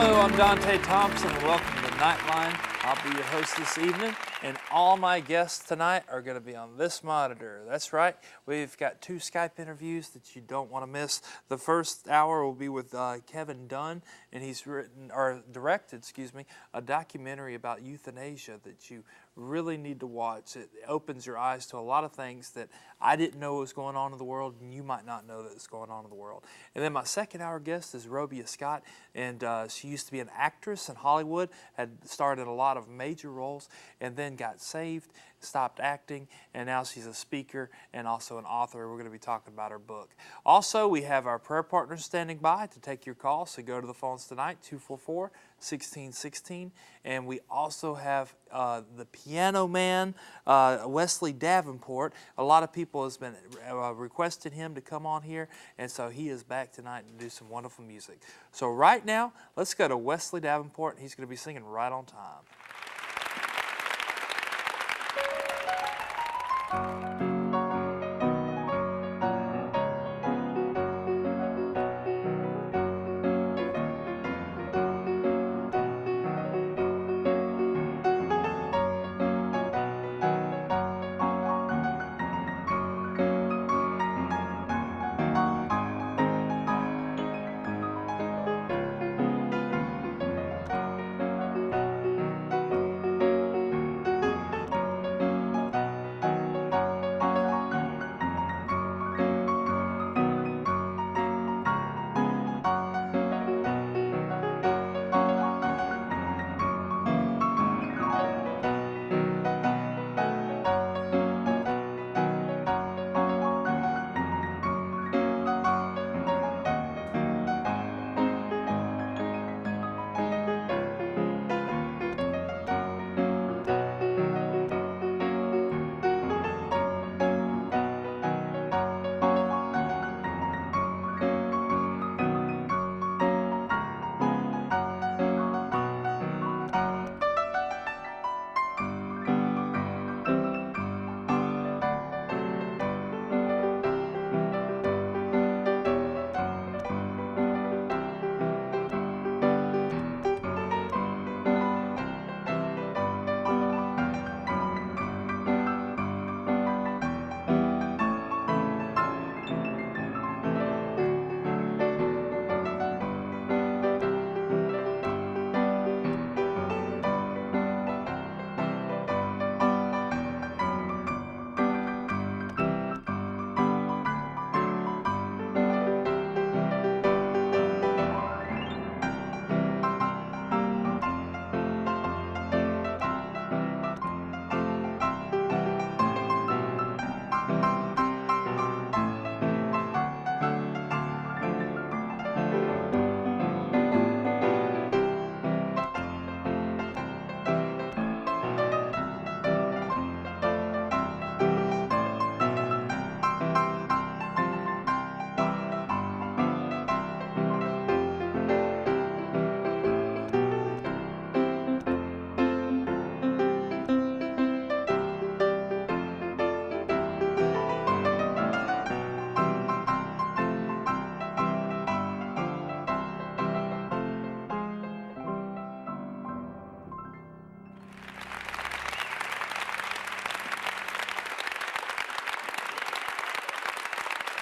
Hello, I'm Dante Thompson, and welcome to Nightline. I'll be your host this evening, and all my guests tonight are going to be on this monitor. That's right, we've got 2 Skype interviews that you don't want to miss. The first hour will be with Kevin Dunn, and he's directed a documentary about euthanasia that you really need to watch. It opens your eyes to a lot of things that I didn't know was going on in the world, and you might not know that it's going on in the world. And then my second hour guest is Robia, and she used to be an actress in Hollywood, had starred in a lot of major roles, and then got saved, stopped acting, and now she's a speaker and also an author. We're going to be talking about her book. Also, we have our prayer partners standing by to take your calls, so go to the phones tonight, 244-1616, and we also have the piano man, Wesley Davenport. A lot of people has been requesting him to come on here, and so he is back tonight to do some wonderful music. So right now, let's go to Wesley Davenport, and he's going to be singing Right on Time.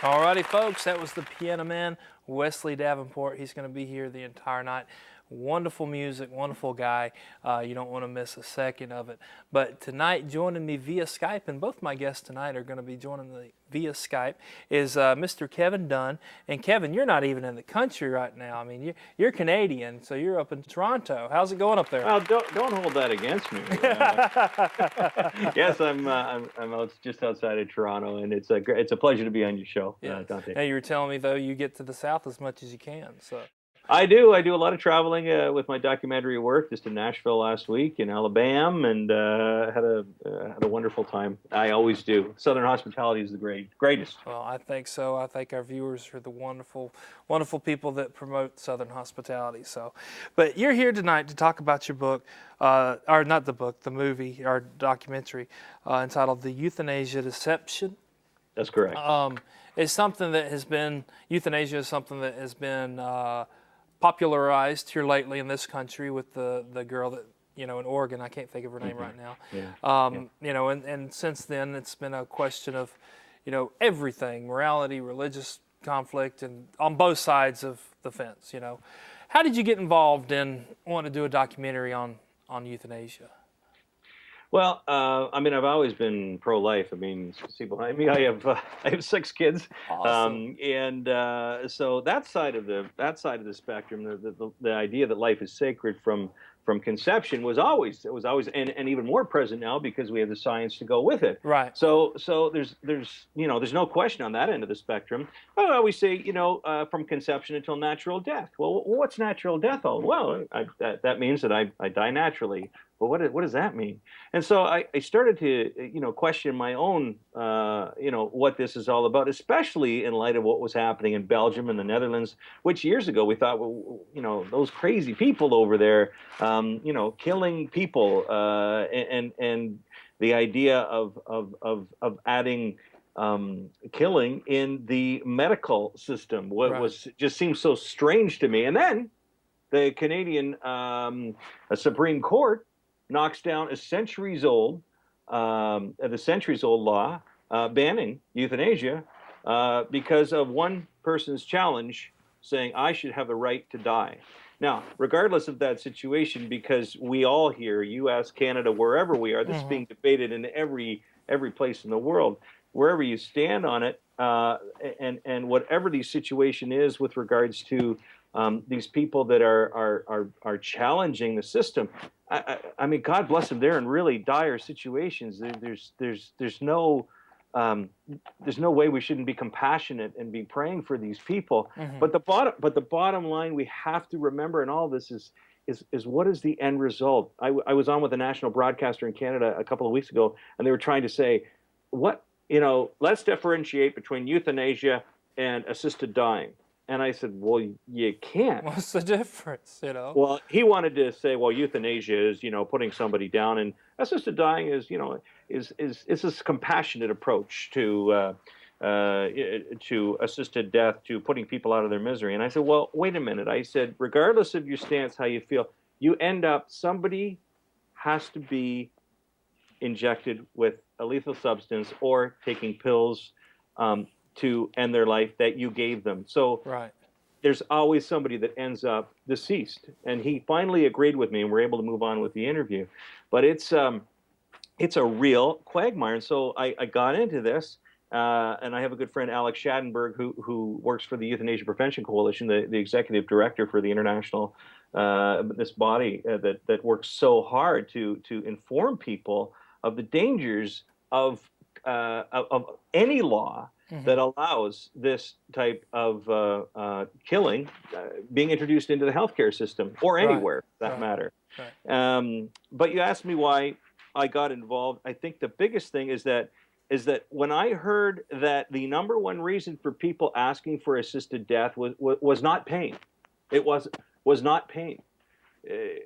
Alrighty, folks, that was the piano man, Wesley Davenport. He's going to be here the entire night. Wonderful music, wonderful guy. You don't want to miss a second of it. But tonight, joining me via Skype, and both my guests tonight are going to be joining me via Skype, is Mr. Kevin Dunn. And Kevin, you're not even in the country right now. I mean, you're Canadian, so you're up in Toronto. How's it going up there? Well, don't hold that against me. Yes, I'm out just outside of Toronto, and it's a pleasure to be on your show, Dante. Now, you were telling me though you get to the South as much as you can, so. I do a lot of traveling with my documentary work. Just in Nashville last week, in Alabama, and had a wonderful time. I always do. Southern hospitality is the greatest. Well, I think so. I think our viewers are the wonderful, wonderful people that promote Southern hospitality. So, but you're here tonight to talk about your book, or not the book, the movie, or documentary, entitled "The Euthanasia Deception." That's correct. It's something that has been euthanasia is something that has been popularized here lately in this country with the girl that, in Oregon. I can't think of her name right now. And since then it's been a question of, everything, morality, religious conflict, and on both sides of the fence. How did you get involved in wanting to do a documentary on euthanasia? Well, I've always been pro-life. See behind me, I have 6 kids. Awesome. So that side of the spectrum, the idea that life is sacred from conception was always, and even more present now because we have the science to go with it. Right. So there's no question on that end of the spectrum. I always say, from conception until natural death. Well, what's natural death? Well, that means that I die naturally. But what does that mean? And so I started to, question my own, what this is all about, especially in light of what was happening in Belgium and the Netherlands, which years ago we thought, well, those crazy people over there, killing people, and the idea of adding killing in the medical system was just seemed so strange to me. And then the Canadian Supreme Court knocks down the centuries-old law banning euthanasia because of one person's challenge saying, I should have the right to die. Now, regardless of that situation, because we all here, U.S., Canada, wherever we are, this is being debated in every place in the world, wherever you stand on it, and whatever the situation is with regards to these people that are challenging the system. I mean, God bless them. They're in really dire situations. There's no way we shouldn't be compassionate and be praying for these people. But the bottom line we have to remember in all this is what is the end result? I was on with a national broadcaster in Canada a couple of weeks ago, and they were trying to say, let's differentiate between euthanasia and assisted dying. And I said, well, you can't. What's the difference, Well, he wanted to say, well, euthanasia is, putting somebody down, and assisted dying is, is this compassionate approach to assisted death, to putting people out of their misery. And I said, well, wait a minute. I said, regardless of your stance, how you feel, you end up, somebody has to be injected with a lethal substance or taking pills to end their life that you gave them. So there's always somebody that ends up deceased. And he finally agreed with me, and we're able to move on with the interview. But it's a real quagmire. And so I got into this, and I have a good friend, Alex Schadenberg, who works for the Euthanasia Prevention Coalition, the executive director for the international, this body that works so hard to inform people of the dangers of any law that allows this type of killing being introduced into the healthcare system or anywhere, for that matter. But you asked me why I got involved. I think the biggest thing is that when I heard that the number one reason for people asking for assisted death was not pain. It was not pain.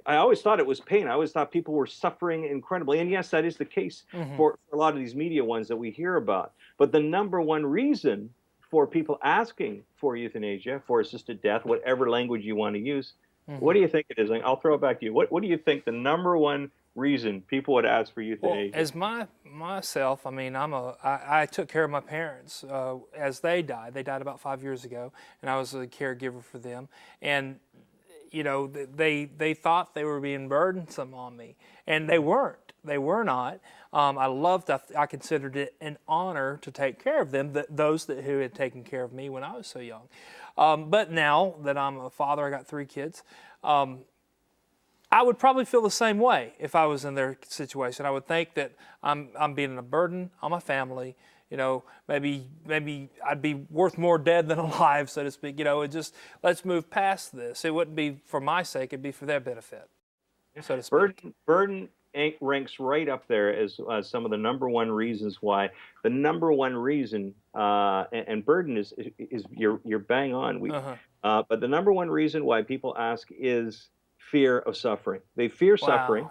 I always thought it was pain. I always thought people were suffering incredibly. And yes, that is the case for a lot of these media ones that we hear about. But the number one reason for people asking for euthanasia, for assisted death, whatever language you want to use, what do you think it is? I'll throw it back to you. What do you think the number one reason people would ask for euthanasia? Well, as myself, I took care of my parents as they died. They died about 5 years ago, and I was a caregiver for them. And they thought they were being burdensome on me, and they weren't. They were not. I considered it an honor to take care of them, those who had taken care of me when I was so young. But now that I'm a father, I got 3 kids, I would probably feel the same way if I was in their situation. I would think that I'm being a burden on my family. Maybe I'd be worth more dead than alive, so to speak. Let's move past this. It wouldn't be for my sake; it'd be for their benefit, so to speak. Burden ranks right up there as some of the number one reasons why. The number one reason, and burden is you're bang on. But the number one reason why people ask is fear of suffering. They fear suffering.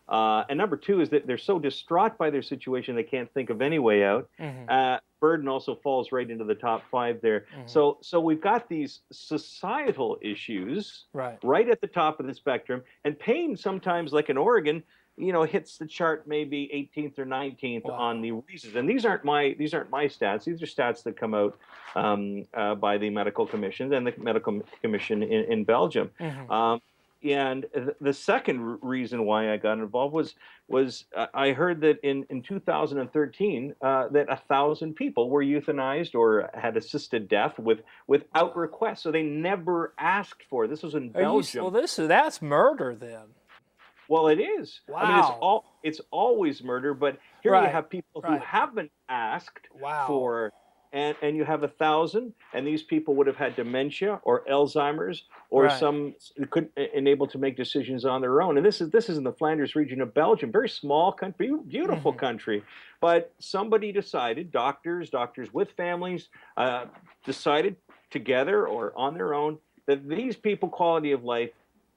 And number two is that they're so distraught by their situation they can't think of any way out. Burden also falls right into the top 5 there. So we've got these societal issues right at the top of the spectrum, and pain sometimes, like in Oregon, hits the chart maybe 18th or 19th on the reasons. And these aren't my stats. These are stats that come out by the medical commissions and the medical commission in Belgium. And the second reason why I got involved was I heard that in 2013 that 1,000 people were euthanized or had assisted death without request. So they never asked for it. This was in Belgium. That's murder then. Well, it is. Wow. I mean, it's always murder, but here you have people who haven't asked for, and you have 1,000, and these people would have had dementia or Alzheimer's or some couldn't enable to make decisions on their own. And this is in the Flanders region of Belgium, very small country, beautiful country, but somebody decided, doctors with families, decided together or on their own that these people quality of life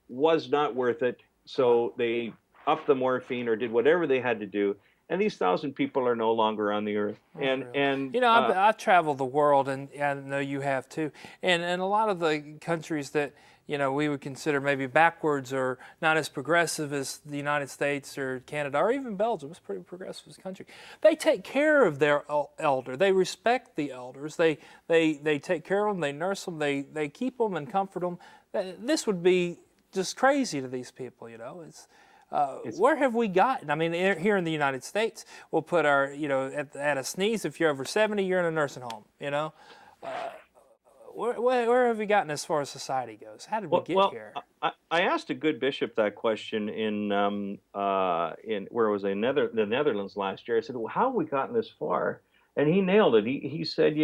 was not worth it. So they upped the morphine or did whatever they had to do, and these 1,000 people are no longer on the earth. And I've traveled the world, and I know you have too. And a lot of the countries that we would consider maybe backwards or not as progressive as the United States or Canada or even Belgium, it's a pretty progressive as a country. They take care of their elder. They respect the elders. They take care of them. They nurse them. They keep them and comfort them. This would be just crazy to these people, It's where have we gotten? I mean, here in the United States, we'll put our, at a sneeze, if you're over 70, you're in a nursing home, Where have we gotten as far as society goes? How did we get here? I asked a good bishop that question in where was I? The Netherlands last year. I said, well, how have we gotten this far? And he nailed it. He said,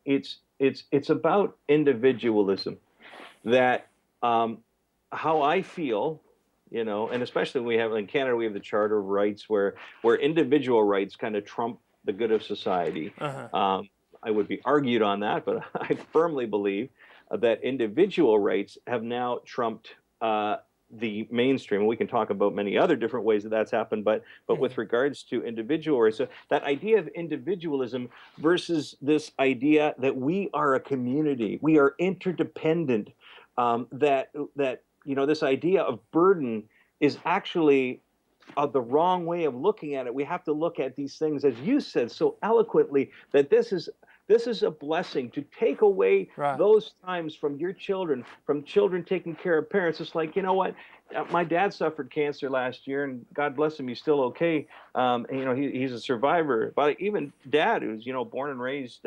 it's about individualism. That how I feel, and especially we have in Canada, we have the Charter of Rights where individual rights kind of trump the good of society. I would be argued on that, but I firmly believe that individual rights have now trumped the mainstream. We can talk about many other different ways that that's happened, but with regards to individual rights, so that idea of individualism versus this idea that we are a community, we are interdependent. This idea of burden is actually the wrong way of looking at it. We have to look at these things, as you said so eloquently, that this is a blessing to take away those times from your children, from children taking care of parents. It's like, what? My dad suffered cancer last year, and God bless him, he's still okay. He's a survivor. But even Dad, who's born and raised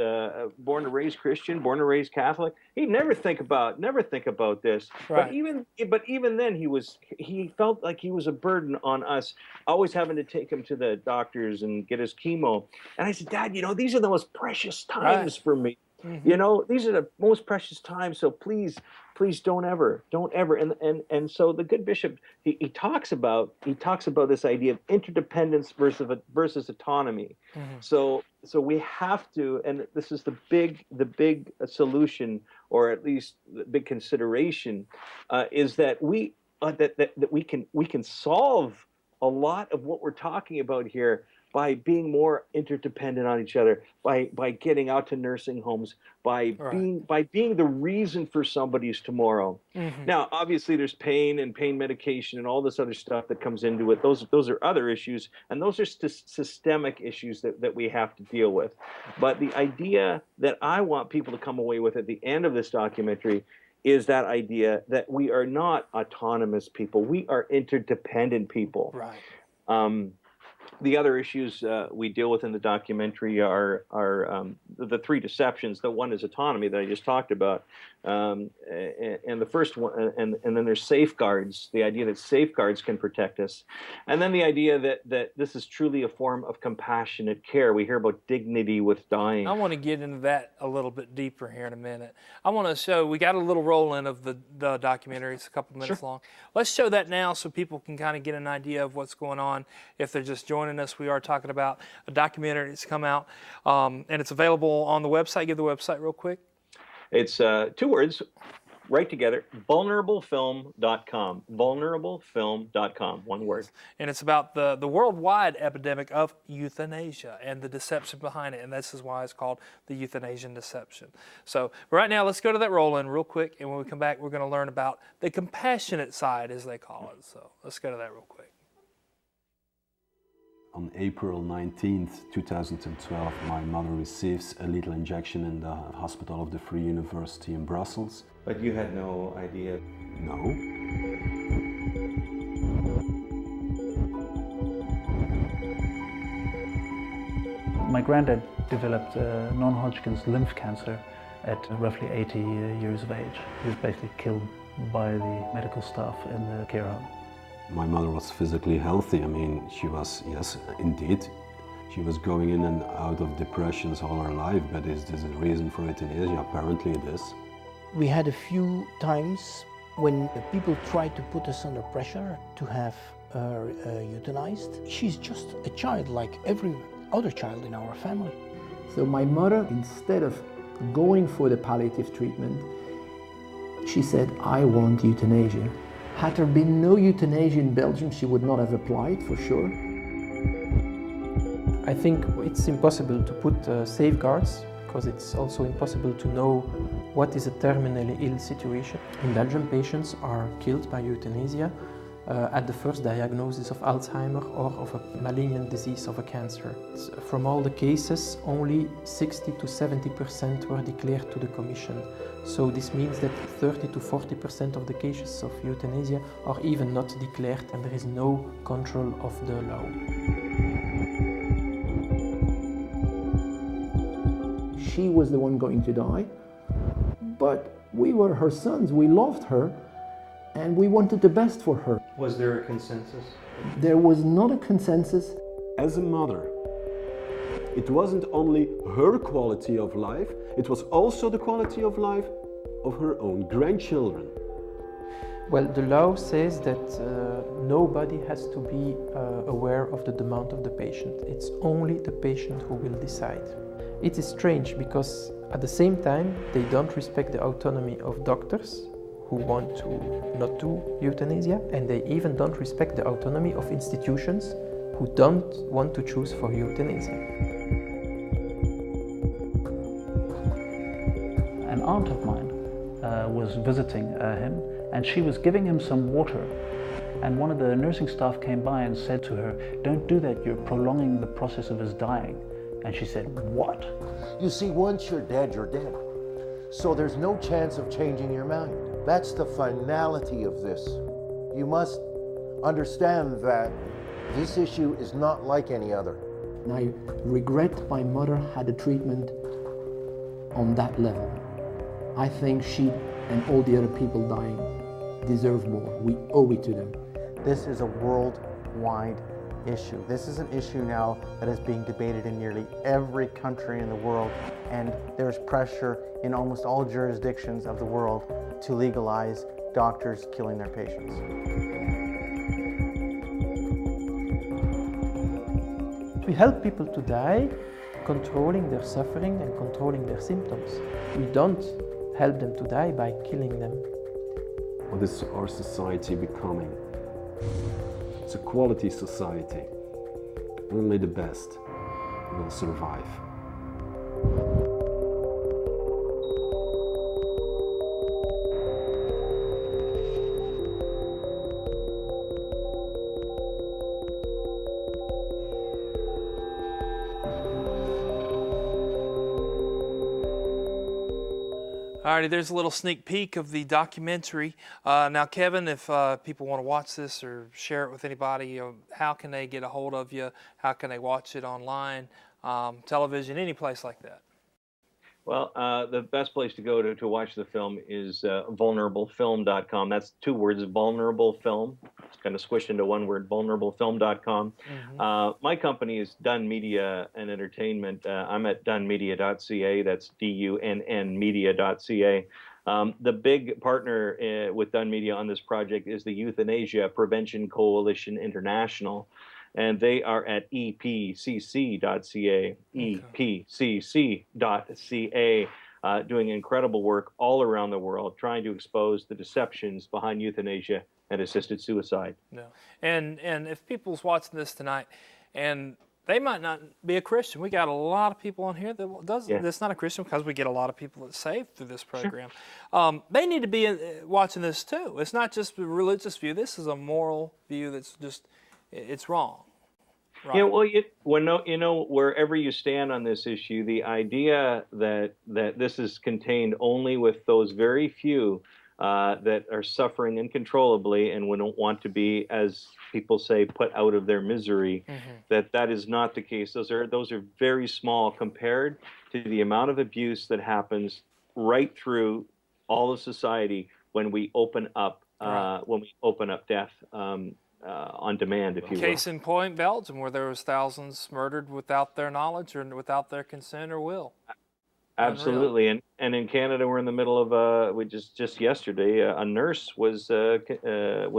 Christian, born and raised Catholic, he'd never think about this. But even then, he felt like he was a burden on us, always having to take him to the doctors and get his chemo. And I said, Dad, these are the most precious times for me. These are the most precious times. So please don't ever. And so the good bishop, he talks about this idea of interdependence versus autonomy. So we have to, and this is the big solution, or at least the big consideration, is that we can solve a lot of what we're talking about here by being more interdependent on each other, by getting out to nursing homes, by being the reason for somebody's tomorrow. Now, obviously, there's pain and pain medication and all this other stuff that comes into it. Those are other issues, and those are systemic issues that we have to deal with. But the idea that I want people to come away with at the end of this documentary is that idea that we are not autonomous people. We are interdependent people. The other issues we deal with in the documentary are the three deceptions. The one is autonomy that I just talked about, and the first one, and then there's safeguards. The idea that safeguards can protect us, and then the idea that this is truly a form of compassionate care. We hear about dignity with dying. I want to get into that a little bit deeper here in a minute. I want to show, we got a little roll-in of the documentary. It's a couple minutes long. Let's show that now so people can kind of get an idea of what's going on if they're just joining us. We are talking about a documentary that's come out, and it's available on the website. Give the website real quick. It's 2 words, right together, vulnerablefilm.com. Vulnerablefilm.com, one word. And it's about the worldwide epidemic of euthanasia and the deception behind it. And this is why it's called the Euthanasian Deception. So right now, let's go to that roll-in real quick. And when we come back, we're going to learn about the compassionate side, as they call it. So let's go to that real quick. On April 19th, 2012, my mother receives a lethal injection in the hospital of the Free University in Brussels. But you had no idea? No. My granddad developed non-Hodgkin's lymph cancer at roughly 80 years of age. He was basically killed by the medical staff in the care home. My mother was physically healthy. I mean, she was, yes, indeed. She was going in and out of depressions all her life, but is this a reason for euthanasia? Apparently it is. We had a few times when people tried to put us under pressure to have her euthanized. She's just a child like every other child in our family. So my mother, instead of going for the palliative treatment, she said, I want euthanasia. Had there been no euthanasia in Belgium, she would not have applied, for sure. I think it's impossible to put safeguards, because it's also impossible to know what is a terminally ill situation. In Belgium, patients are killed by euthanasia at the first diagnosis of Alzheimer or of a malignant disease of a cancer. From all the cases, only 60 to 70% were declared to the Commission. So this means that 30 to 40% of the cases of euthanasia are even not declared, and there is no control of the law. She was the one going to die, but we were her sons, we loved her, and we wanted the best for her. Was there a consensus? There was not a consensus. As a mother, it wasn't only her quality of life, it was also the quality of life of her own grandchildren. Well, the law says that nobody has to be aware of the demand of the patient. It's only the patient who will decide. It is strange because at the same time they don't respect the autonomy of doctors who want to not do euthanasia, and they even don't respect the autonomy of institutions who don't want to choose for euthanasia. An aunt of mine was visiting him, and she was giving him some water, and one of the nursing staff came by and said to her, "Don't do that, you're prolonging the process of his dying." And she said, "What?" You see, once you're dead, you're dead. So there's no chance of changing your mind. That's the finality of this. You must understand that this issue is not like any other. And I regret my mother had a treatment on that level. I think she and all the other people dying deserve more. We owe it to them. This is a worldwide issue. This is an issue now that is being debated in nearly every country in the world, and there's pressure in almost all jurisdictions of the world to legalize doctors killing their patients. We help people to die, controlling their suffering and controlling their symptoms. We don't help them to die by killing them. What is our society becoming? It's a quality society. Only the best will survive. Alrighty, there's a little sneak peek of the documentary. Now, Kevin, if people want to watch this or share it with anybody, how can they get a hold of you? How can they watch it online, television, any place like that? Well, the best place to go to watch the film is vulnerablefilm.com. That's two words, vulnerable film. It's kind of squished into one word, vulnerablefilm.com. Mm-hmm. My company is Dunn Media and Entertainment. I'm at dunnmedia.ca. That's DUNN media.ca. The big partner with Dunn Media on this project is the Euthanasia Prevention Coalition International. And they are at epcc.ca, epcc.ca. doing incredible work all around the world, trying to expose the deceptions behind euthanasia and assisted suicide. Yeah. And if people's watching this tonight, and they might not be a Christian. We got a lot of people on here that's not a Christian, because we get a lot of people that saved through this program. Sure. They need to be watching this too. It's not just a religious view. This is a moral view that's just, it's wrong. Right. Yeah, well, wherever you stand on this issue, the idea that this is contained only with those very few that are suffering uncontrollably and would not want to be, as people say, put out of their misery, that is not the case. Those are very small compared to the amount of abuse that happens right through all of society when we open up death on demand, if you will. Case in point, Belgium, where there was thousands murdered without their knowledge or without their consent or will. Absolutely. And in Canada, we're in the middle of just yesterday, a nurse was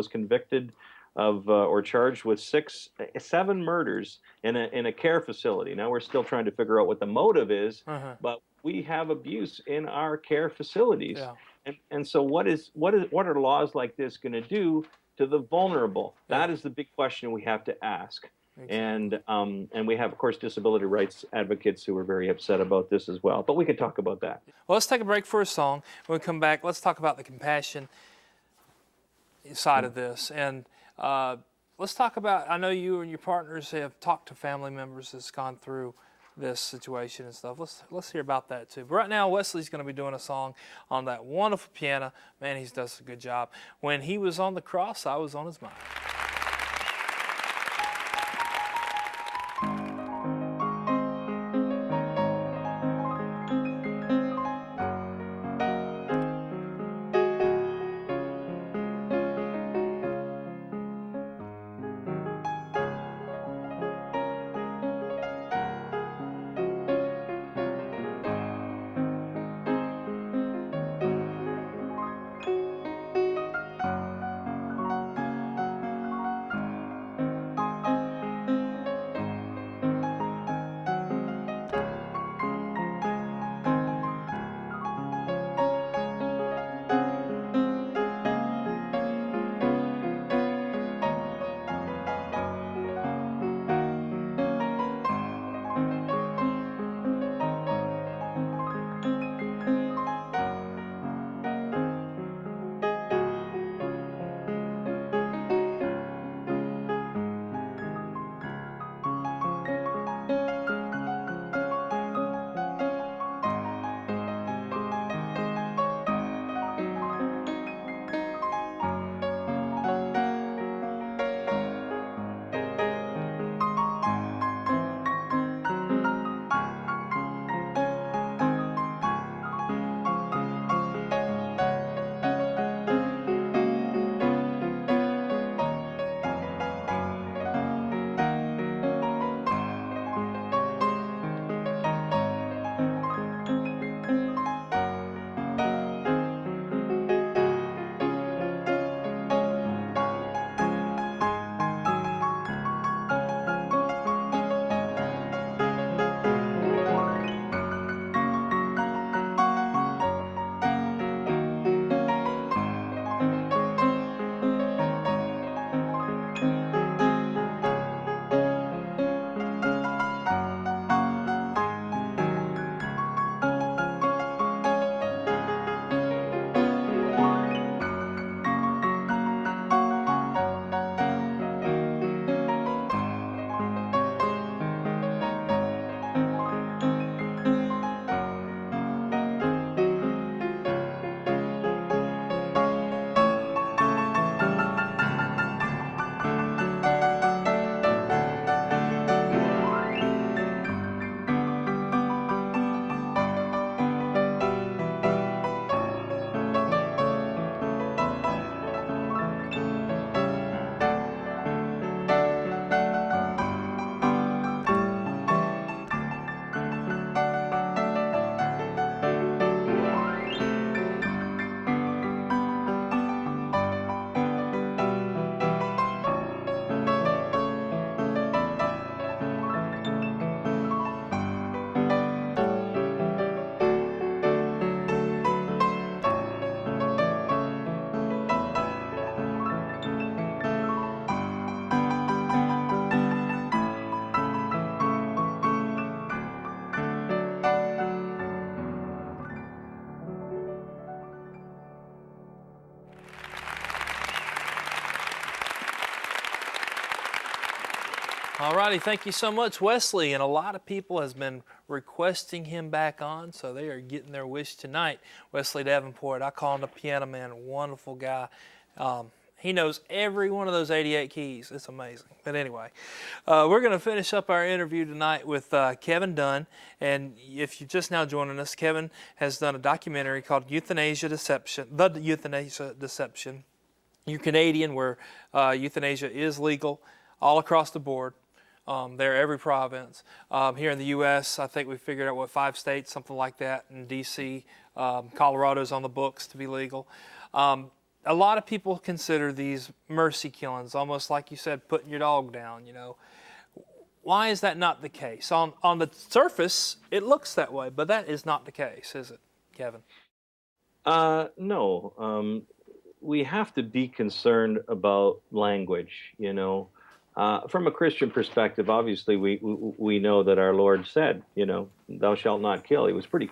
convicted of or charged with 7 murders in a care facility. Now we're still trying to figure out what the motive is, but we have abuse in our care facilities. Yeah. And so what are laws like this going to do to the vulnerable? Yeah. That is the big question we have to ask. Exactly. And we have, of course, disability rights advocates who are very upset about this as well. But we could talk about that. Well, let's take a break for a song. When we come back, let's talk about the compassion side of this. And let's talk about, I know you and your partners have talked to family members that's gone through this situation and stuff. Let's hear about that too. But right now, Wesley's going to be doing a song on that wonderful piano. Man, he does a good job. When he was on the cross, I was on his mind. All righty, thank you so much, Wesley. And a lot of people has been requesting him back on, so they are getting their wish tonight. Wesley Davenport, I call him the piano man, wonderful guy. He knows every one of those 88 keys. It's amazing. But anyway, we're going to finish up our interview tonight with Kevin Dunn. And if you're just now joining us, Kevin has done a documentary called Euthanasia Deception, The Euthanasia Deception. You're Canadian, where euthanasia is legal all across the board. There, every province. Here in the U.S., I think we figured out, 5 states, something like that. In D.C., Colorado's on the books to be legal. A lot of people consider these mercy killings, almost like you said, putting your dog down, you know. Why is that not the case? On the surface, it looks that way, but that is not the case, is it, Kevin? No. We have to be concerned about language, you know. From a Christian perspective, obviously, we know that our Lord said, you know, "Thou shalt not kill." He was pretty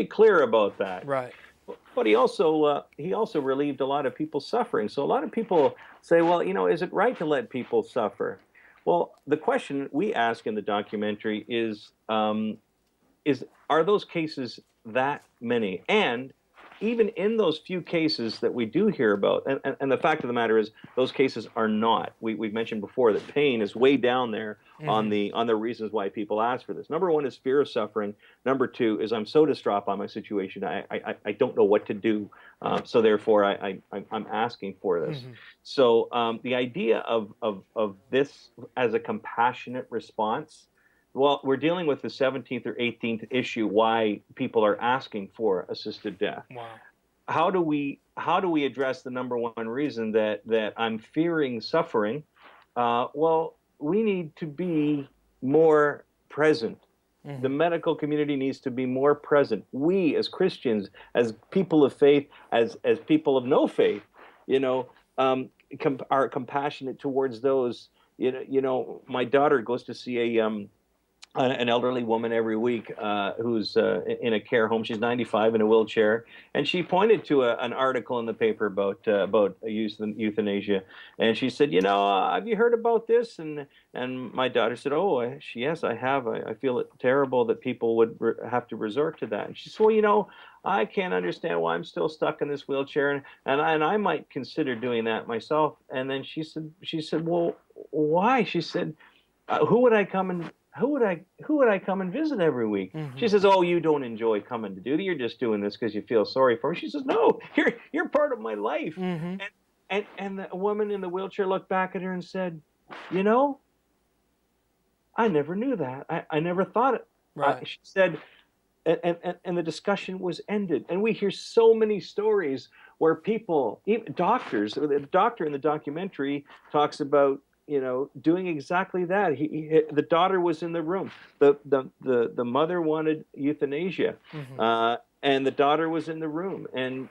clear about that. Right. But he also relieved a lot of people's suffering. So a lot of people say, well, you know, is it right to let people suffer? Well, the question we ask in the documentary is are those cases that many? And even in those few cases that we do hear about, and the fact of the matter is those cases are not. We've mentioned before that pain is way down there on the reasons why people ask for this. Number one is fear of suffering. Number two is I'm so distraught by my situation, I don't know what to do. So therefore I'm asking for this. So the idea of this as a compassionate response, well, we're dealing with the 17th or 18th issue why people are asking for assisted death. Wow. How do we address the number one reason that I'm fearing suffering? Well, we need to be more present. The medical community needs to be more present. We as Christians, as people of faith, as people of no faith, you know, are compassionate towards those. You know, my daughter goes to see an elderly woman every week who's in a care home. She's 95 in a wheelchair, and she pointed to an article in the paper about euthanasia, and she said, you know, have you heard about this? And my daughter said, oh, yes, I have. I feel it terrible that people would have to resort to that. And she said, well, you know, I can't understand why I'm still stuck in this wheelchair, and I might consider doing that myself. And then she said, well, why? She said, who would I come and visit every week? She says, oh, you don't enjoy coming to duty. You're just doing this because you feel sorry for me. She says, no, you're part of my life. And the woman in the wheelchair looked back at her and said, you know, I never knew that. I never thought it. Right. She said, and the discussion was ended. And we hear so many stories where people, even doctors, the doctor in the documentary talks about, you know, doing exactly that. The daughter was in the room. The mother wanted euthanasia, and the daughter was in the room. And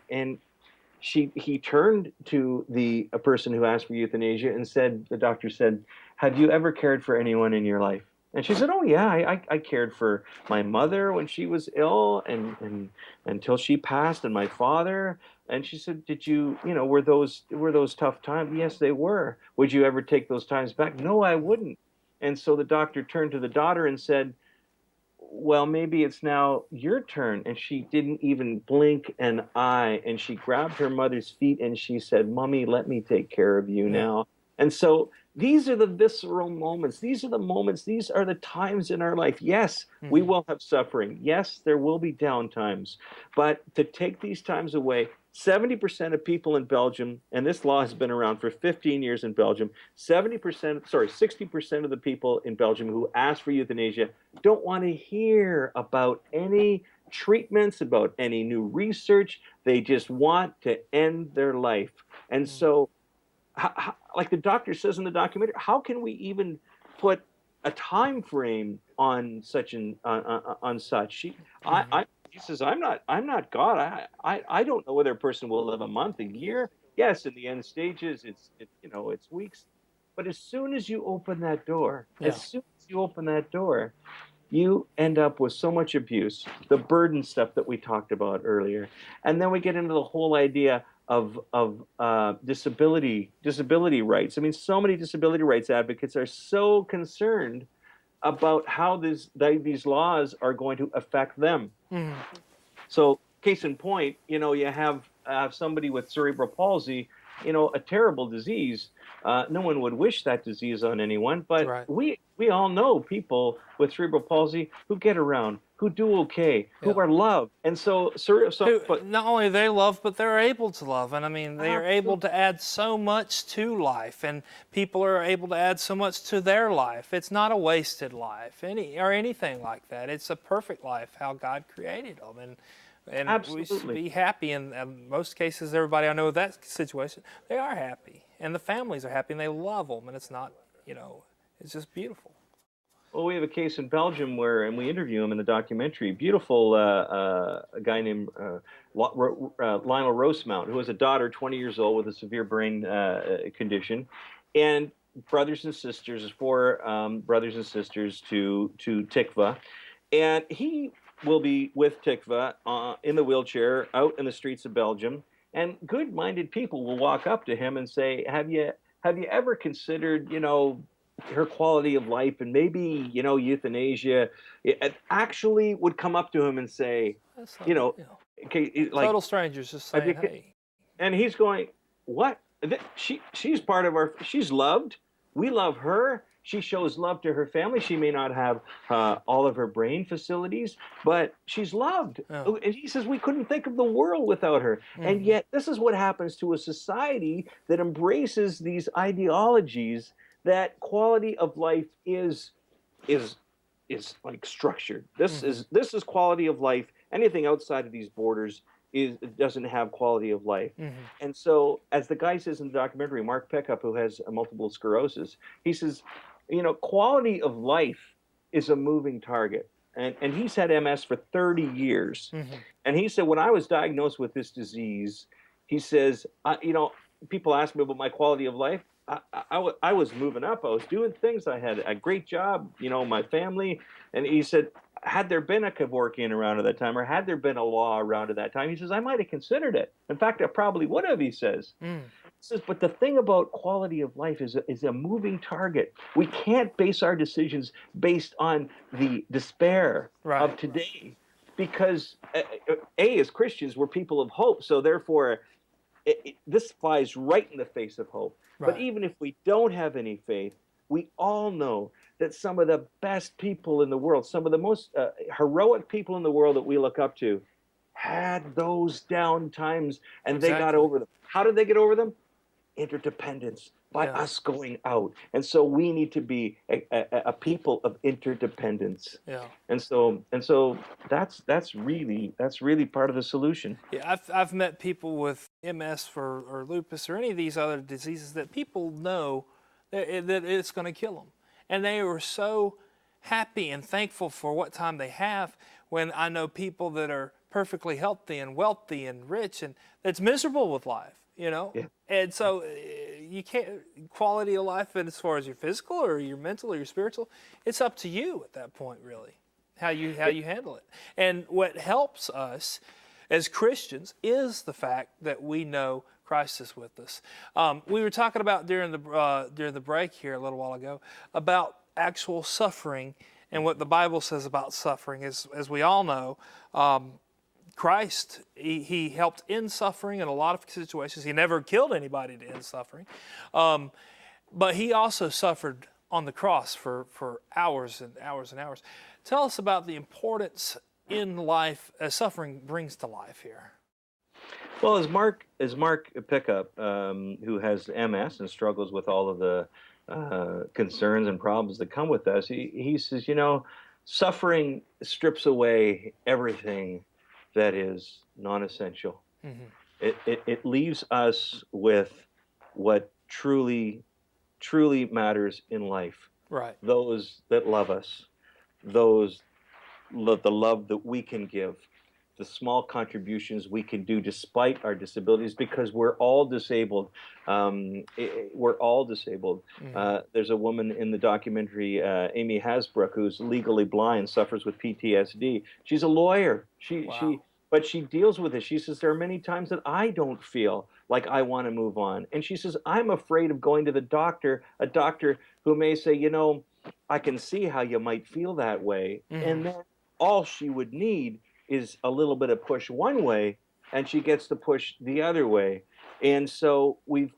he turned to a person who asked for euthanasia and said, the doctor said, "Have you ever cared for anyone in your life?" And she said, "Oh yeah, I cared for my mother when she was ill and until she passed, and my father." And she said, "Did you, you know, were those tough times?" "Yes, they were." "Would you ever take those times back?" "No, I wouldn't." And so the doctor turned to the daughter and said, "Well, maybe it's now your turn." And she didn't even blink an eye, and she grabbed her mother's feet and she said, "Mommy, let me take care of you now." And so these are the visceral moments. These are the moments. These are the times in our life. Yes, we will have suffering. Yes, there will be down times. But to take these times away, 70% of people in Belgium, and this law has been around for 15 years in Belgium, 60% of the people in Belgium who ask for euthanasia don't want to hear about any treatments, about any new research. They just want to end their life. And so, like the doctor says in the documentary, how can we even put a time frame on such? He says, I'm not God. I don't know whether a person will live a month, a year. Yes, in the end stages, it's weeks. But as soon as you open that door, you end up with so much abuse, the burden stuff that we talked about earlier. And then we get into the whole idea disability rights. I mean, so many disability rights advocates are so concerned about how these laws are going to affect them. Mhm. So, case in point, you know, you have somebody with cerebral palsy, you know, a terrible disease. No one would wish that disease on anyone, but Right. we all know people with cerebral palsy who get around, who do okay, who Yeah. are loved, and so but Not only they love, but they're able to love. And I mean, they are able Absolutely. to add so much to life, and people are able to add so much to their life. It's not a wasted life, or anything like that. It's a perfect life, how God created them. And we should Absolutely. be happy. And in most cases, everybody I know in that situation, they are happy. And the families are happy, and they love them. And it's not, you know, it's just beautiful. Well, we have a case in Belgium where, and we interview him in the documentary, beautiful a guy named Lionel Rosemount, who has a daughter, 20 years old, with a severe brain condition, and brothers and sisters, four brothers and sisters to Tikva, and he will be with Tikva in the wheelchair out in the streets of Belgium, and good-minded people will walk up to him and say, have you ever considered, you know, her quality of life and maybe, you know, euthanasia? It actually would come up to him and say, That's you know, okay, like, total strangers just saying, hey. and he's going, what? She's part of she's loved. We love her. She shows love to her family. She may not have all of her brain facilities, but she's loved. Oh. And he says we couldn't think of the world without her. Mm-hmm. And yet this is what happens to a society that embraces these ideologies that quality of life is like structured. This is quality of life. Anything outside of these borders doesn't have quality of life. Mm-hmm. And so, as the guy says in the documentary, Mark Pickup, who has multiple sclerosis, he says, you know, quality of life is a moving target. And he's had MS for 30 years. Mm-hmm. And he said, when I was diagnosed with this disease, he says, you know, people ask me about my quality of life. I was moving up. I was doing things. I had a great job, you know, my family. And he said, had there been a Kevorkian around at that time, or had there been a law around at that time, he says, I might have considered it. In fact, I probably would have, he says. He says, but the thing about quality of life is a moving target. We can't base our decisions based on the despair of today, because as Christians, we're people of hope. So therefore, this flies right in the face of hope. But even if we don't have any faith, we all know that some of the best people in the world, some of the most heroic people in the world that we look up to, had those down times, and they got over them. How did they get over them? Interdependence, by us going out. And so we need to be a people of interdependence. Yeah. And so that's really part of the solution. Yeah, I've met people with MS or lupus or any of these other diseases that people know that it's going to kill them. And they were so happy and thankful for what time they have, when I know people that are perfectly healthy and wealthy and rich and that's miserable with life, you know? Yeah. And so you can't, quality of life, and as far as your physical or your mental or your spiritual, it's up to you at that point, really, how you handle it. And what helps us as Christians is the fact that we know Christ is with us. We were talking about during the break here a little while ago about actual suffering and what the Bible says about suffering. As we all know, Christ, he helped end suffering in a lot of situations. He never killed anybody to end suffering. But he also suffered on the cross for hours and hours and hours. Tell us about the importance in life as suffering brings to life here. Well, as Mark Pickup, who has MS and struggles with all of the concerns and problems that come with us, he says, you know, suffering strips away everything that is non-essential. Mm-hmm. It leaves us with what truly matters in life. Right. Those that love us, the love that we can give, the small contributions we can do despite our disabilities, because we're all disabled. We're all disabled. Mm-hmm. There's a woman in the documentary, Amy Hasbrook, who's legally blind, suffers with PTSD. She's a lawyer. She but she deals with it. She says, there are many times that I don't feel like I want to move on. And she says, I'm afraid of going to the doctor, a doctor who may say, you know, I can see how you might feel that way. And then all she would need is a little bit of push one way, and she gets to push the other way. And so we've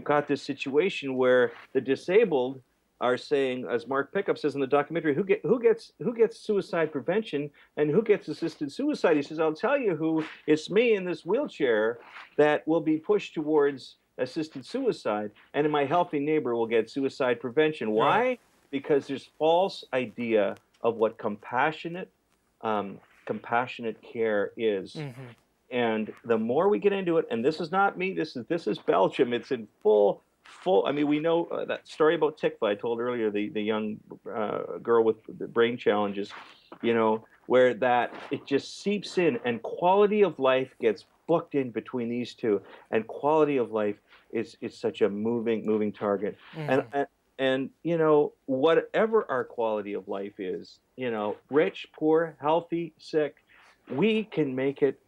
got this situation where the disabled are saying, as Mark Pickup says in the documentary, who gets suicide prevention and who gets assisted suicide? He says, I'll tell you who. It's me in this wheelchair that will be pushed towards assisted suicide, and my healthy neighbor will get suicide prevention. Why? Right. Because there's false idea of what compassionate care is. And the more we get into it, and this is not me, this is Belgium. It's in full. I mean, we know that story about Tikva I told earlier, the young girl with the brain challenges, you know, where that it just seeps in, and quality of life gets booked in between these two, and quality of life is such a moving target. And you know, whatever our quality of life is, you know, rich, poor, healthy, sick, we can make it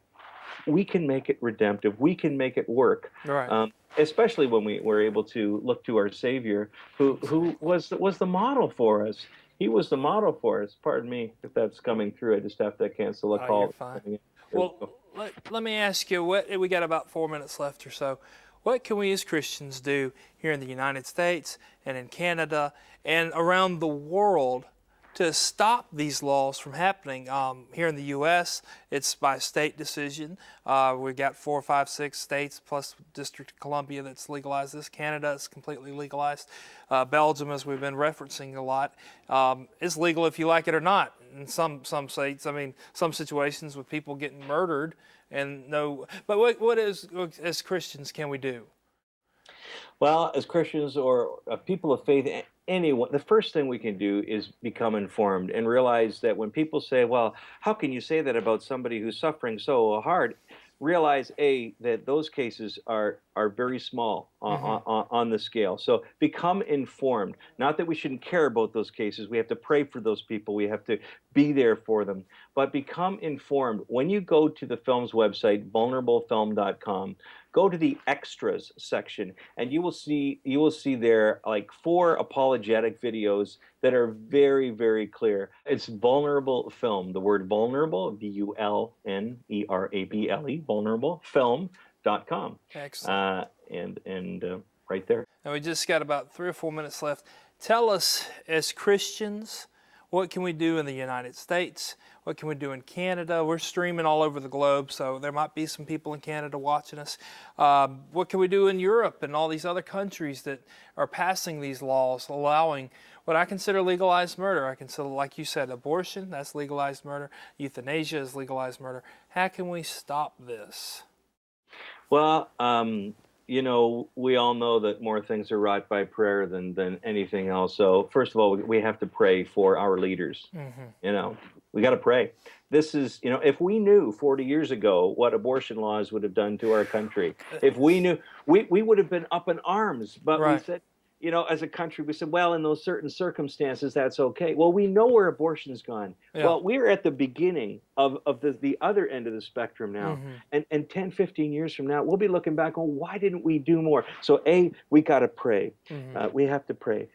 redemptive. We can make it work. Right. Especially when we're able to look to our Savior, who was the model for us. He was the model for us. Pardon me if that's coming through. I just have to cancel a call. You're fine. Well, let me ask you, we got about 4 minutes left or so. What can we as Christians do here in the United States and in Canada and around the world to stop these laws from happening? Here in the U.S., it's by state decision. We've got 4, 5, 6 states plus District of Columbia that's legalized this. Canada is completely legalized. Belgium, as we've been referencing a lot, is legal if you like it or not. In some states, I mean, some situations with people getting murdered and no. But what is, as Christians, can we do? Well, as Christians or people of faith, anyone, the first thing we can do is become informed and realize that when people say, well, how can you say that about somebody who's suffering so hard? Realize, A, that those cases are very small on the scale. So become informed. Not that we shouldn't care about those cases. We have to pray for those people. We have to be there for them. But become informed. When you go to the film's website, vulnerablefilm.com, go to the extras section, and you will see there like 4 apologetic videos that are very, very clear. It's Vulnerable Film. The word vulnerable, vulnerable, vulnerablefilm.com. Excellent. And right there. And we just got about 3 or 4 minutes left. Tell us, as Christians, what can we do in the United States? What can we do in Canada? We're streaming all over the globe, so there might be some people in Canada watching us. What can we do in Europe and all these other countries that are passing these laws, allowing what I consider legalized murder? I consider, like you said, abortion, that's legalized murder. Euthanasia is legalized murder. How can we stop this? Well, you know, we all know that more things are wrought by prayer than anything else. So first of all, we have to pray for our leaders. You know, we got to pray. This is, you know, if we knew 40 years ago what abortion laws would have done to our country, if we knew, we would have been up in arms. But we said, you know, as a country, we said, well, in those certain circumstances, that's okay. Well, we know where abortion's gone. Yeah. Well, we're at the beginning of the other end of the spectrum now. And 10, 15 years from now, we'll be looking back on why didn't we do more? So A, we got to pray. We have to pray.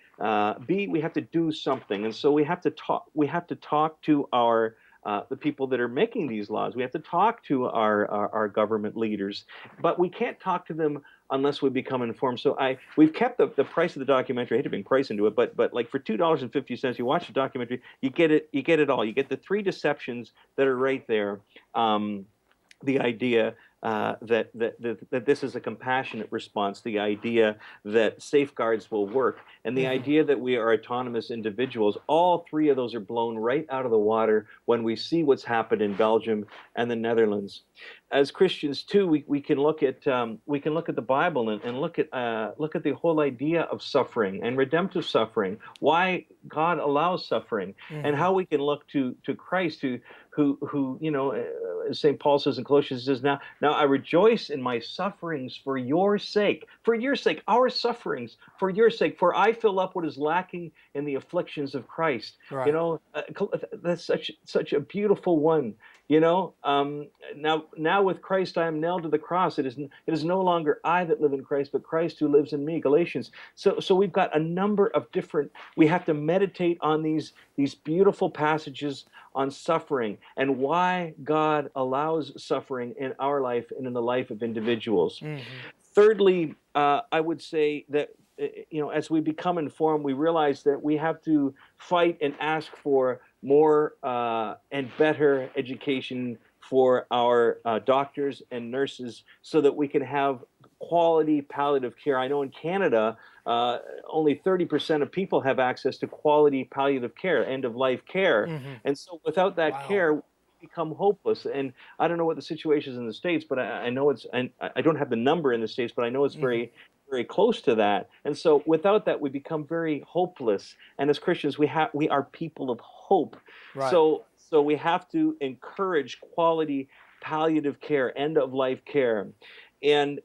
B, we have to do something. And so we have to talk to our the people that are making these laws. We have to talk to our government leaders, but we can't talk to them unless we become informed. So we've kept the price of the documentary. I hate to bring price into it, but like for $2.50, you watch the documentary, you get it all. You get the 3 deceptions that are right there. The idea that this is a compassionate response, the idea that safeguards will work, and the idea that we are autonomous individuals. All 3 of those are blown right out of the water when we see what's happened in Belgium and the Netherlands. As Christians too, we can look at the Bible and look at the whole idea of suffering and redemptive suffering, why God allows suffering, and how we can look to Christ, who you know, as St. Paul says in Colossians, says, now I rejoice in my sufferings for your sake, our sufferings for your sake, for I fill up what is lacking in the afflictions of Christ. You know, that's such a beautiful one. You know, now with Christ I am nailed to the cross. It is no longer I that live in Christ, but Christ who lives in me. Galatians. So we've got a number of different. We have to meditate on these beautiful passages on suffering and why God allows suffering in our life and in the life of individuals. Mm-hmm. Thirdly, I would say that as we become informed, we realize that we have to fight and ask for more and better education for our doctors and nurses so that we can have quality palliative care. I know in Canada, only 30% of people have access to quality palliative care, end-of-life care. Mm-hmm. And so without that care, we become hopeless. And I don't know what the situation is in the States, but I know it's, and I don't have the number in the States, but I know it's very close to that. And so without that, we become very hopeless. And as Christians, we are people of hope. Right. So we have to encourage quality palliative care, end-of-life care, and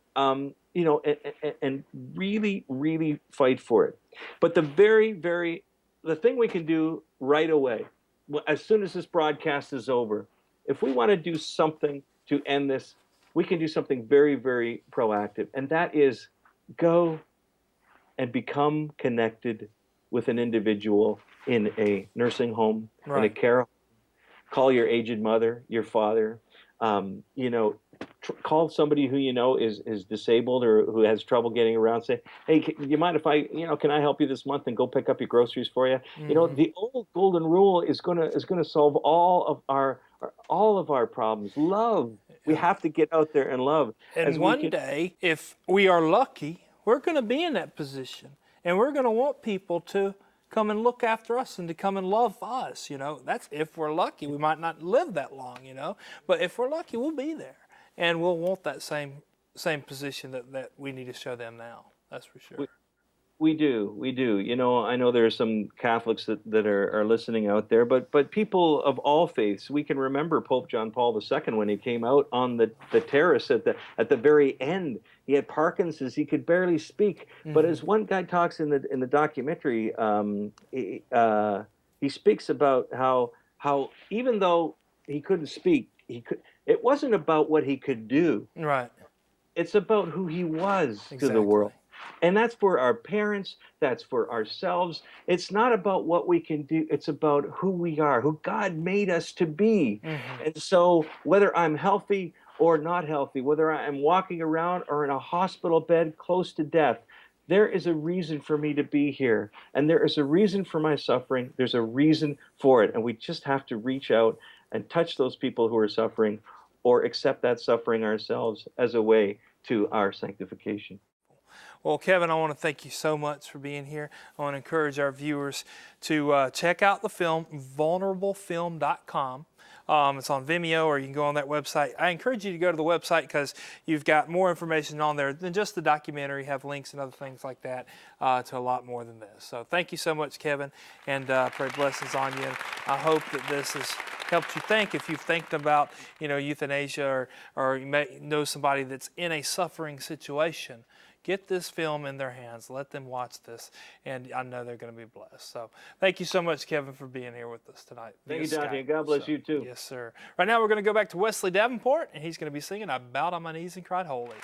and really, really fight for it. But the thing we can do right away, as soon as this broadcast is over, if we want to do something to end this, we can do something very, very proactive, and that is go and become connected with an individual in a nursing home, in a care home. Call your aged mother, your father. Call somebody who is disabled or who has trouble getting around. Say, hey, you mind if can I help you this month and go pick up your groceries for you? Mm-hmm. The old golden rule is gonna solve all of our problems. Love. We have to get out there and love. And one day, if we are lucky, we're going to be in that position, and we're going to want people to come and look after us and to come and love us. That's if we're lucky. We might not live that long, but if we're lucky, we'll be there, and we'll want that same position that we need to show them now. That's for sure. We do. I know there are some Catholics that are listening out there, but people of all faiths, we can remember Pope John Paul II when he came out on the terrace at the very end. He had Parkinson's. He could barely speak. Mm-hmm. But as one guy talks in the documentary, he speaks about how even though he couldn't speak, it wasn't about what he could do. Right. It's about who he was to the world. And that's for our parents, that's for ourselves. It's not about what we can do, it's about who we are, who God made us to be. Mm-hmm. And so whether I'm healthy or not healthy, whether I'm walking around or in a hospital bed close to death, there is a reason for me to be here. And there is a reason for my suffering. There's a reason for it. And we just have to reach out and touch those people who are suffering or accept that suffering ourselves as a way to our sanctification. Well, Kevin, I want to thank you so much for being here. I want to encourage our viewers to check out the film, vulnerablefilm.com. It's on Vimeo, or you can go on that website. I encourage you to go to the website because you've got more information on there than just the documentary. You have links and other things like that to a lot more than this. So thank you so much, Kevin, and pray blessings on you. And I hope that this has helped you think. If you've think about euthanasia or you may know somebody that's in a suffering situation, get this film in their hands. Let them watch this, and I know they're going to be blessed. So thank you so much, Kevin, for being here with us tonight. Thank you, Dante, and God bless you too. Yes, sir. Right now we're going to go back to Wesley Davenport, and he's going to be singing I Bowed on My Knees and Cried Holy.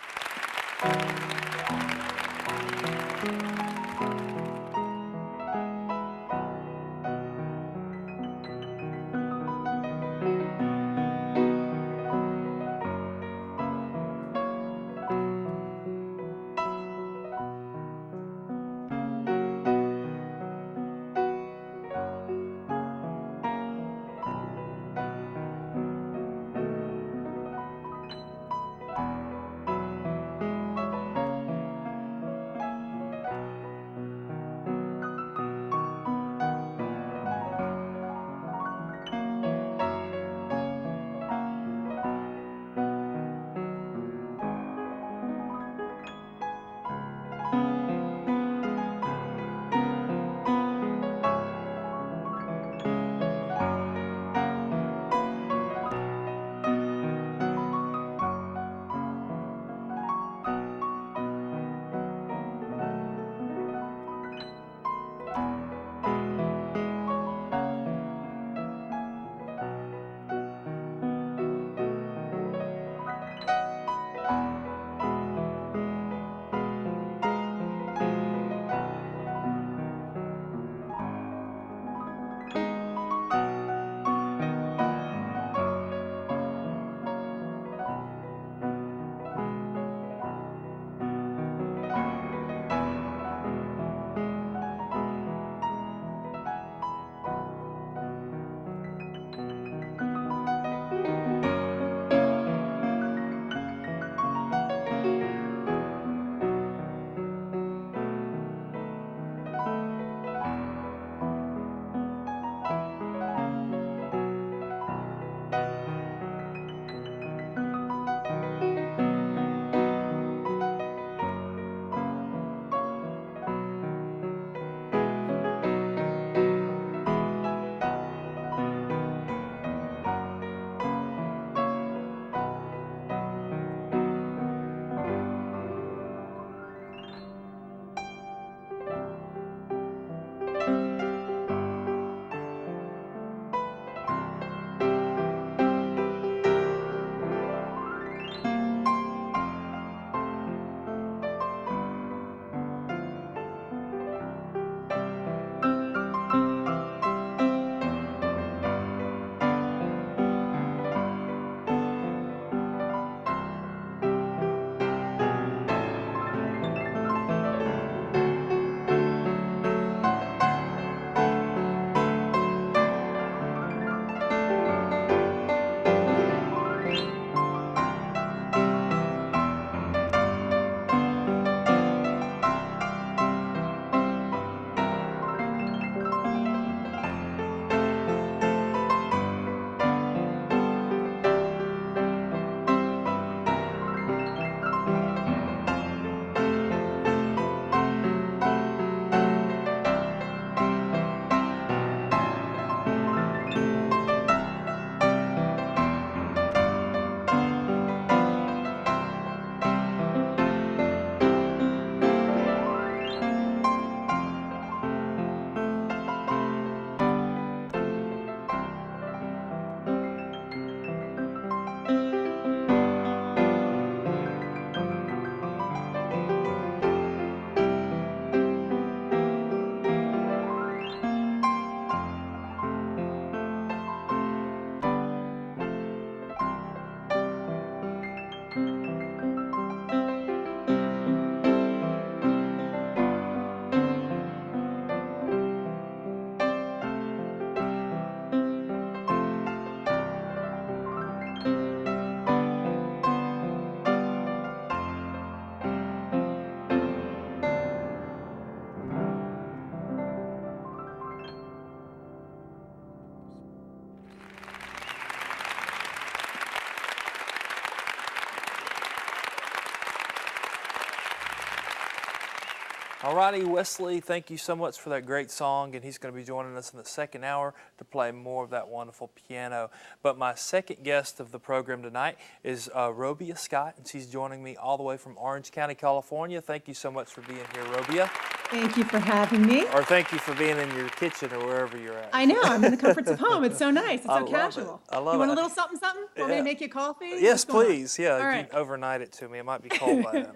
Alrighty, Wesley, thank you so much for that great song, and he's going to be joining us in the second hour to play more of that wonderful piano. But my second guest of the program tonight is Robia Scott, and she's joining me all the way from Orange County, California. Thank you so much for being here, Robia. Thank you for having me. Or thank you for being in your kitchen or wherever you're at. I know, I'm in the comforts of home. It's so nice. It's so love casual. I love you want it. a little something, something? Want me to make you coffee? Yes, What's going on? please. Yeah, All you right. can overnight it to me. It might be cold by then.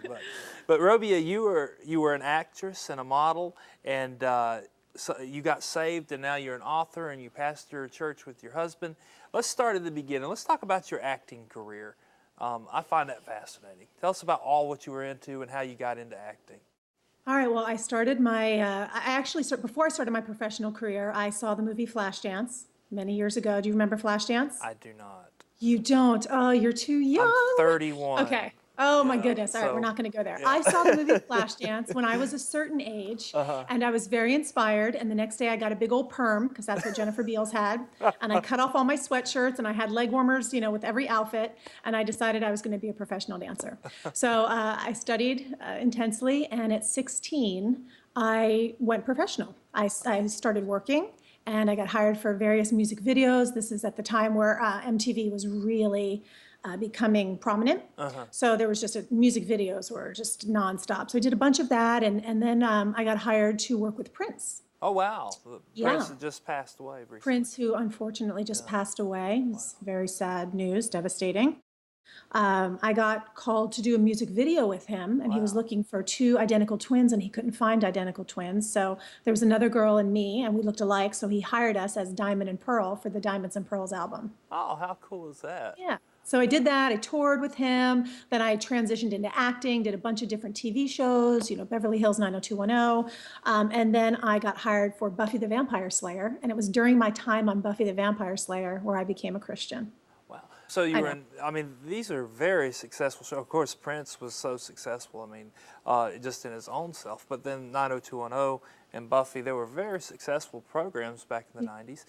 But Robia, you were an actress and a model, and so you got saved, and now you're an author, and you pastor a church with your husband. Let's start at the beginning. Let's talk about your acting career. I find that fascinating. Tell us about all what you were into and how you got into acting. All right, well, I started my, before I started my professional career, I saw the movie Flashdance many years ago. Do you remember Flashdance? I do not. You don't? Oh, you're too young. I'm 31. Okay. Oh my goodness. All right, we're not going to go there. Yeah. I saw the movie Flashdance when I was a certain age, and I was very inspired. And the next day I got a big old perm, because that's what Jennifer Beals had. And I cut off all my sweatshirts, and I had leg warmers, with every outfit. And I decided I was going to be a professional dancer. So I studied intensely, and at 16, I went professional. I started working. And I got hired for various music videos. This is at the time where MTV was really becoming prominent. So there was just music videos were just nonstop. So I did a bunch of that, and then I got hired to work with Prince. Oh, wow. Yeah. Prince had just passed away recently. Prince, who unfortunately just passed away. It's very sad news, devastating. I got called to do a music video with him, and he was looking for 2 identical twins, and he couldn't find identical twins. So there was another girl and me, and we looked alike, so he hired us as Diamond and Pearl for the Diamonds and Pearls album. Oh, how cool is that? Yeah. So I did that. I toured with him. Then I transitioned into acting, did a bunch of different TV shows, Beverly Hills 90210. And then I got hired for Buffy the Vampire Slayer. And it was during my time on Buffy the Vampire Slayer where I became a Christian. Wow. So you were in, these are very successful shows. Of course, Prince was so successful, just in his own self. But then 90210 and Buffy, they were very successful programs back in the 90s.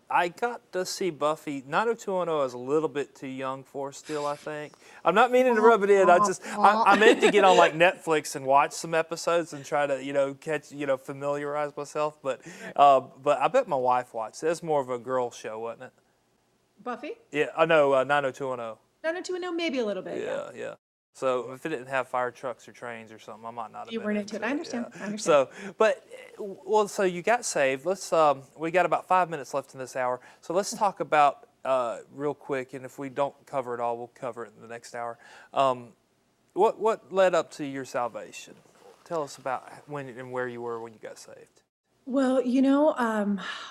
I got to see Buffy. 90210 is a little bit too young for still, I think. I'm not meaning to rub it in. I meant to get on like Netflix and watch some episodes and try to, catch, familiarize myself. But I bet my wife watched it. It's more of a girl show, wasn't it? Buffy? Yeah, I know, 90210. 90210, maybe a little bit. Yeah. So if it didn't have fire trucks or trains or something, I might not have You been weren't into it. I understand. Yeah. I understand. So you got saved. Let's. We got about 5 minutes left in this hour. So let's talk about real quick, and if we don't cover it all, we'll cover it in the next hour. What led up to your salvation? Tell us about when and where you were when you got saved. Well,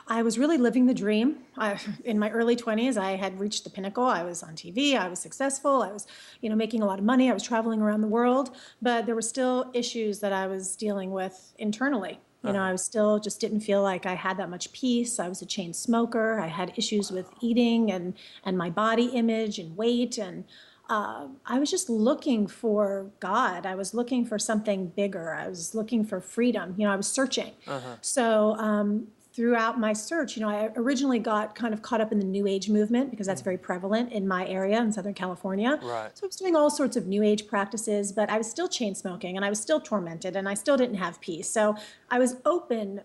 I was really living the dream. In my early 20s, I had reached the pinnacle. I was on TV. I was successful. I was, making a lot of money. I was traveling around the world. But there were still issues that I was dealing with internally. I was still just didn't feel like I had that much peace. I was a chain smoker. I had issues with eating and my body image and weight. And I was just looking for God. I was looking for something bigger. I was looking for freedom. I was searching. So throughout my search, I originally got kind of caught up in the New Age movement because that's very prevalent in my area in Southern California. Right. So I was doing all sorts of New Age practices, but I was still chain smoking and I was still tormented and I still didn't have peace. So I was open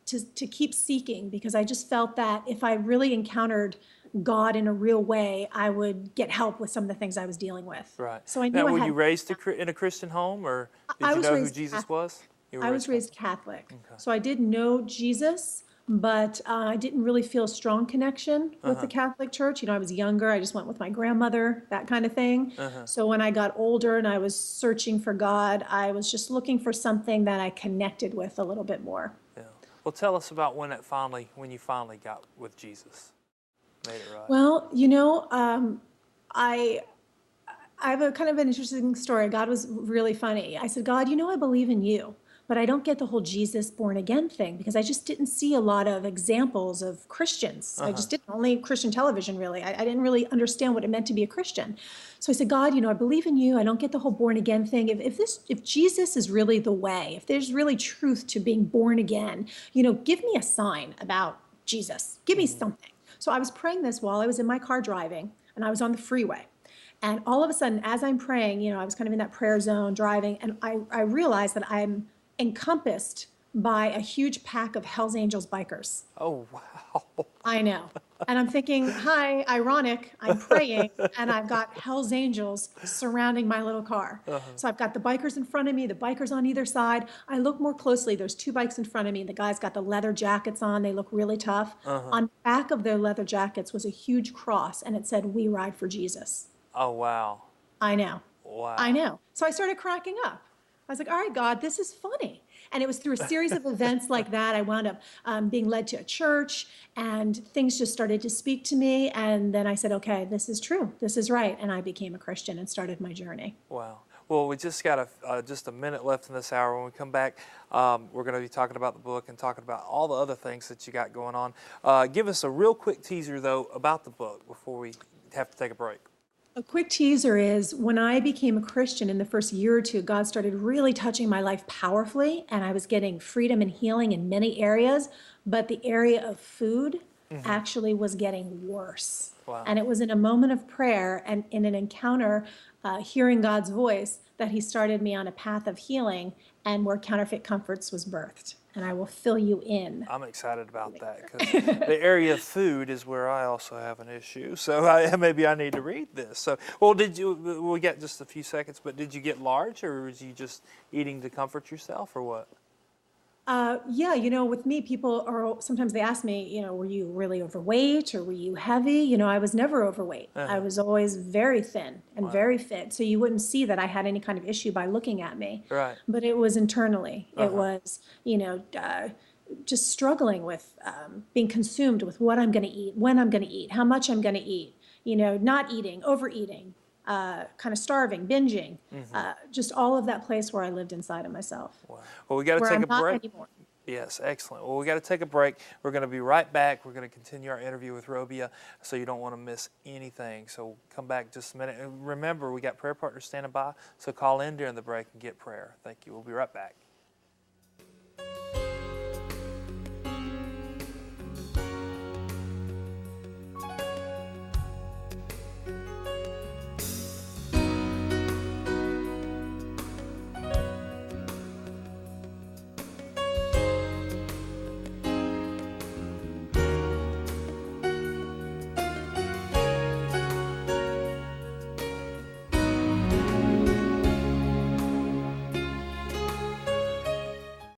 to keep seeking because I just felt that if I really encountered God in a real way, I would get help with some of the things I was dealing with. Right. So I knew now, were you raised in a Christian home, or did you know who Jesus was? I was raised Catholic. Okay. So I did know Jesus, but I didn't really feel a strong connection with the Catholic Church. I was younger. I just went with my grandmother, that kind of thing. So when I got older and I was searching for God, I was just looking for something that I connected with a little bit more. Yeah. Well, tell us about when you finally got with Jesus. Made it right. Well, I have a kind of an interesting story. God was really funny. I said, God, I believe in you, but I don't get the whole Jesus born again thing because I just didn't see a lot of examples of Christians. I just didn't, only Christian television really. I didn't really understand what it meant to be a Christian. So I said, God, I believe in you. I don't get the whole born again thing. If Jesus is really the way, if there's really truth to being born again, give me a sign about Jesus. Give me something. So I was praying this while I was in my car driving, and I was on the freeway. And all of a sudden, as I'm praying, I was kind of in that prayer zone driving, and I realized that I'm encompassed by a huge pack of Hell's Angels bikers. Oh, wow. I know. And I'm thinking, hi, ironic, I'm praying, and I've got Hell's Angels surrounding my little car. So I've got the bikers in front of me, the bikers on either side. I look more closely, there's 2 bikes in front of me. The guy's got the leather jackets on, they look really tough. On the back of their leather jackets was a huge cross, and it said, "We ride for Jesus." Oh, wow. I know. Wow. I know. So I started cracking up. I was like, all right, God, this is funny. And it was through a series of events like that, I wound up being led to a church, and things just started to speak to me. And then I said, okay, this is true. This is right. And I became a Christian and started my journey. Wow. Well, we just got just a minute left in this hour. When we come back, we're going to be talking about the book and talking about all the other things that you got going on. Give us a real quick teaser, though, about the book before we have to take a break. A quick teaser is when I became a Christian in the first year or two, God started really touching my life powerfully, and I was getting freedom and healing in many areas, but the area of food actually was getting worse. Wow. And it was in a moment of prayer and in an encounter, hearing God's voice, that he started me on a path of healing, and where Counterfeit Comforts was birthed. And I will fill you in. I'm excited about that because the area of food is where I also have an issue. So maybe I need to read this. So, well, we got just a few seconds, but did you get large, or was you just eating to comfort yourself, or what? Yeah, with me, people sometimes they ask me, were you really overweight or were you heavy? I was never overweight. I was always very thin and very fit. So you wouldn't see that I had any kind of issue by looking at me. Right. But it was internally. It was, just struggling with being consumed with what I'm going to eat, when I'm going to eat, how much I'm going to eat, not eating, overeating. Kind of starving, binging, just all of that place where I lived inside of myself. Wow. Well, we got to take a break. Anymore. Yes, excellent. Well, we got to take a break. We're going to be right back. We're going to continue our interview with Robia, so you don't want to miss anything. So come back just a minute. And remember, we got prayer partners standing by, so call in during the break and get prayer. Thank you. We'll be right back.